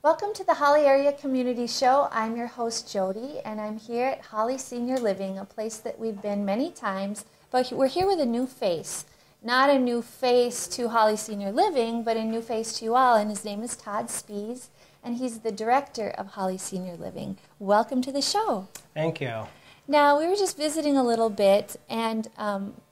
Welcome to the Holly Area Community Show. I'm your host, Jody, and I'm here at Holly Senior Living, a place that we've been many times, but we're here with a new face. Not a new face to Holly Senior Living, but a new face to you all, and his name is Todd Spies, and he's the director of Holly Senior Living. Welcome to the show. Thank you. Now, we were just visiting a little bit, and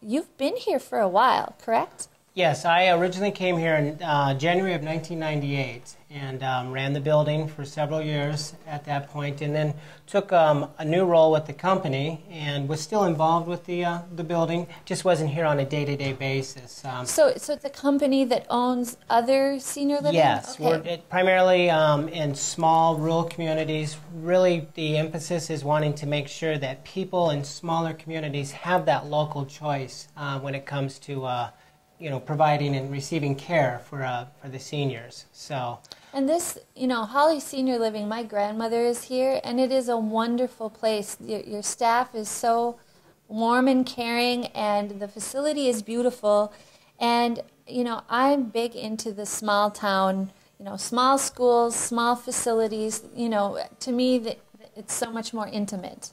you've been here for a while, correct? Yes, I originally came here in January of 1998 and ran the building for several years at that point, and then took a new role with the company and was still involved with the building, just wasn't here on a day-to-day basis. So it's a company that owns other senior living? Yes, okay. We're primarily in small rural communities. Really, the emphasis is wanting to make sure that people in smaller communities have that local choice when it comes to providing and receiving care for the seniors. So. And this, Holly Senior Living, my grandmother is here, and it is a wonderful place. Your staff is so warm and caring, and the facility is beautiful. And, I'm big into the small town, small schools, small facilities. To me, it's so much more intimate.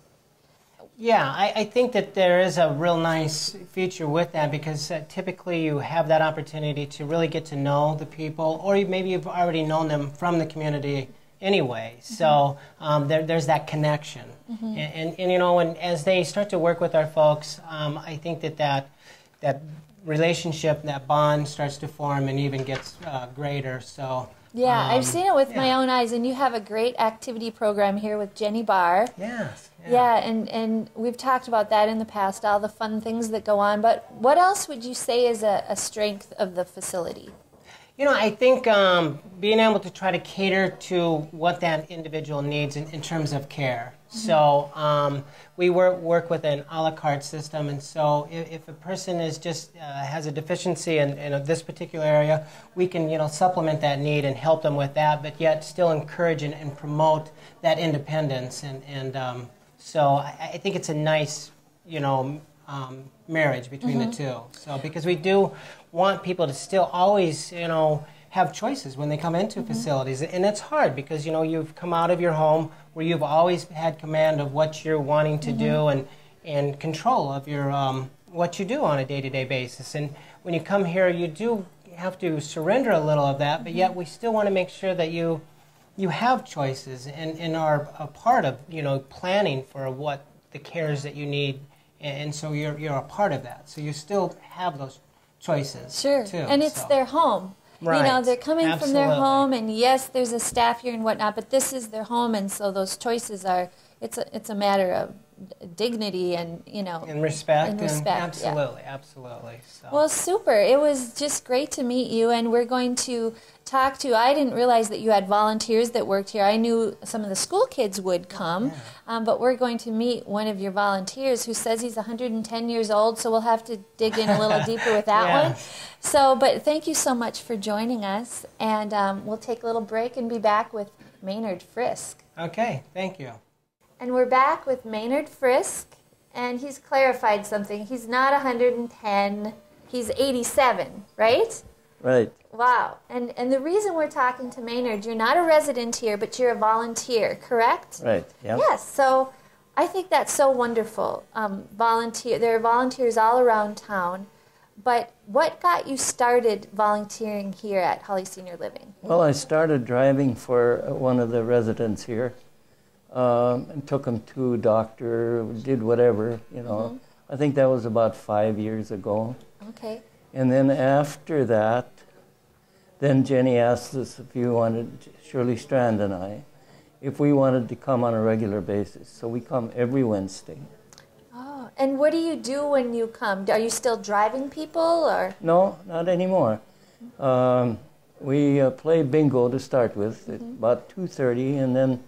Yeah, I think that there is a real nice feature with that because typically you have that opportunity to really get to know the people, or maybe you've already known them from the community anyway. Mm-hmm. So there's that connection. Mm-hmm. And as they start to work with our folks, I think that relationship, that bond starts to form and even gets greater. So. Yeah, I've seen it with my own eyes, and you have a great activity program here with Jenny Barr. Yes. Yeah, and we've talked about that in the past, all the fun things that go on. But what else would you say is a strength of the facility? I think being able to try to cater to what that individual needs in terms of care. Mm-hmm. So we work with an a la carte system, and so if a person is just has a deficiency in this particular area, we can supplement that need and help them with that, but yet still encourage and promote that independence. And so I think it's a nice marriage between mm-hmm. the two. So because we do want people to still always have choices when they come into mm-hmm. facilities, and it's hard because you've come out of your home where you've always had command of what you're wanting to mm-hmm. do and control of your what you do on a day-to-day basis. And when you come here, you do have to surrender a little of that, but yet we still want to make sure that you have choices and are a part of planning for what the cares that you need, and so you're a part of that. So you still have those choices. Sure, too, and it's their home. Right. They're coming Absolutely. from their home, and yes, there's a staff here and whatnot, but this is their home, and so those choices it's a matter of dignity and and respect. Absolutely, yeah. Absolutely. So. Well, super. It was just great to meet you, and we're going to talk to. I didn't realize that you had volunteers that worked here. I knew some of the school kids would come, but we're going to meet one of your volunteers who says he's 110 years old. So we'll have to dig in a little deeper with that one. So, but thank you so much for joining us, and we'll take a little break and be back with Maynard Frisk. Okay. Thank you. And we're back with Maynard Frisk, and he's clarified something. He's not 110, he's 87, right? Right. Wow. And the reason we're talking to Maynard, you're not a resident here, but you're a volunteer, correct? Right, yeah. Yes, so I think that's so wonderful. There are volunteers all around town, but what got you started volunteering here at Holly Senior Living? Well, I started driving for one of the residents here. And took him to a doctor, did whatever, Mm-hmm. I think that was about 5 years ago. Okay. And then after that, then Jenny asked us if you wanted, Shirley Strand and I, if we wanted to come on a regular basis. So we come every Wednesday. Oh, and what do you do when you come? Are you still driving people, or? No, not anymore. We play bingo to start with at about 2:30, and then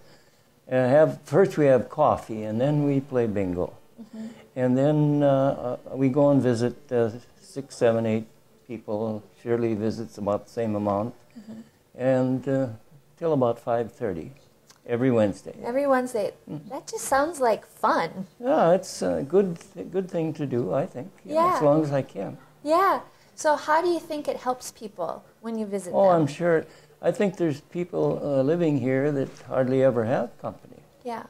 first we have coffee, and then we play bingo. Mm-hmm. And then we go and visit 6, 7, 8 people. Shirley visits about the same amount. Mm-hmm. And till about 5:30 every Wednesday. Every Wednesday. Mm-hmm. That just sounds like fun. Yeah, it's a good thing to do, I think. Yeah. As long as I can. Yeah. So how do you think it helps people when you visit them? Oh, I'm sure. I think there's people living here that hardly ever have company. Yeah.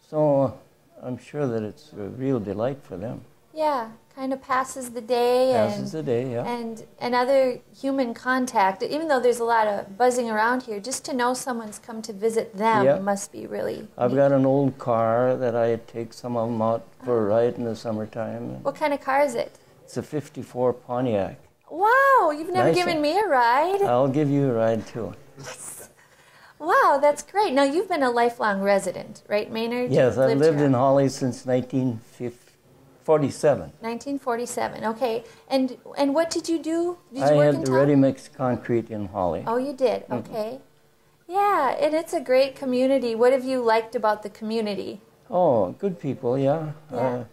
So I'm sure that it's a real delight for them. Yeah, kind of passes the day. Passes the day, yeah. And other human contact, even though there's a lot of buzzing around here, just to know someone's come to visit them Yeah. must be really I've neat. got an old car that I take some of them out for a ride in the summertime. What kind of car is it? It's a 54 Pontiac. Wow, you've never Nice given one. me a ride. I'll give you a ride too. Wow, that's great. Now, you've been a lifelong resident, right, Maynard? Yes, You've I've lived here. in Holly since 1947. 1947, okay. And what did you do? Did you I work in had town? ready-mix concrete in Holly. Oh, you did, okay. Yeah, and it's a great community. What have you liked about the community? Oh, good people, yeah. Yeah.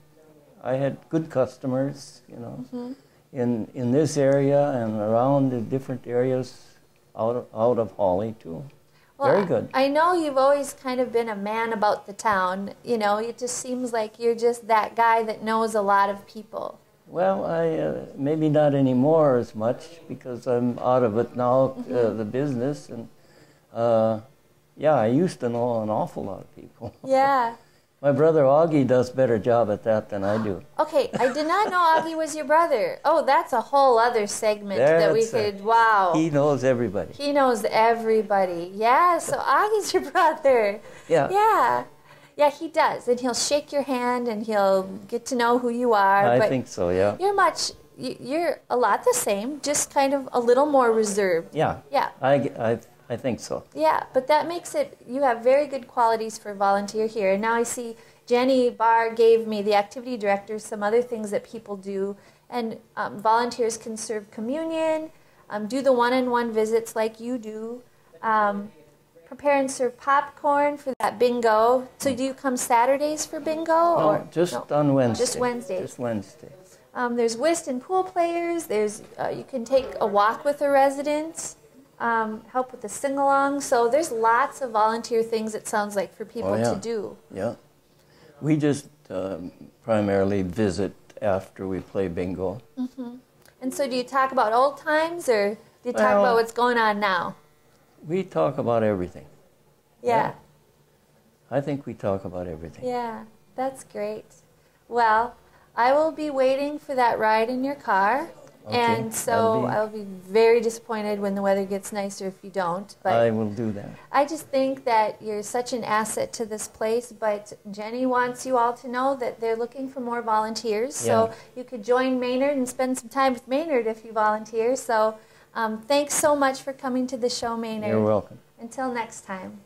I had good customers, you know, in this area and around the different areas out of Holly too. Well, Very good. I know you've always kind of been a man about the town. You know, it just seems like you're just that guy that knows a lot of people. Well, I maybe not anymore as much because I'm out of it now, the business, and yeah, I used to know an awful lot of people. Yeah. My brother Augie does a better job at that than I do. Okay, I did not know Augie was your brother. Oh, that's a whole other segment that we could, wow. He knows everybody. He knows everybody. Yeah, so Augie's your brother. Yeah. Yeah. Yeah, he does. And he'll shake your hand and he'll get to know who you are. I but think so, yeah. you're a lot the same, just kind of a little more reserved. Yeah. Yeah. I think so. Yeah, but that makes it, you have very good qualities for volunteer here. And now I see Jenny Barr gave me, the activity director, some other things that people do. And volunteers can serve communion, do the one-on-one visits like you do, prepare and serve popcorn for that bingo. So do you come Saturdays for bingo? No, just on Wednesday. Just Wednesdays. Just Wednesday. There's whist and pool players. There's you can take a walk with the residents. Help with the sing-along. So there's lots of volunteer things, it sounds like, for people to do. Yeah. We just primarily visit after we play bingo. And so do you talk about old times, or do you talk Well, about what's going on now? We talk about everything. Yeah. I think we talk about everything. Yeah, that's great. Well, I will be waiting for that ride in your car. Okay, And so that'll be- I'll be very disappointed when the weather gets nicer if you don't. But I will do that. I just think that you're such an asset to this place, but Jenny wants you all to know that they're looking for more volunteers. So Yeah. you could join Maynard and spend some time with Maynard if you volunteer. So thanks so much for coming to the show, Maynard. You're welcome. Until next time.